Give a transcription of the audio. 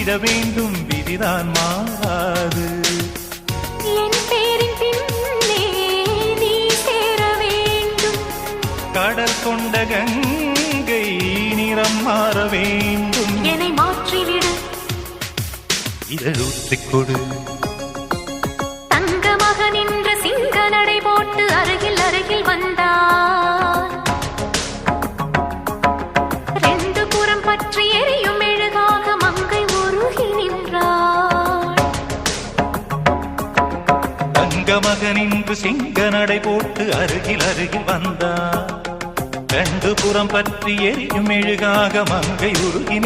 மாற்றிட வேண்டும், விதிதான் மாறாது. என் பேரின் பின்னே நீ சேர வேண்டும். கடல் கொண்ட கங்கை நிறம் மாற வேண்டும். என்னை மாற்றிவிடு, இதழூற்றிக் கொடு. தங்கமாக நின்ற சிங்க நடை போட்டு அருகில் அருகில் வந்தார். ரெண்டு புறம் பற்றி எரியும் மெழுகாக மங்கை உருகி நின்றாள். தங்கமாக நின்று சிங்க நடை போட்டு அருகில் அருகில் வந்தார். ரெண்டு புறம் பற்றி எரியும் மெழுகாக மங்கை உருகி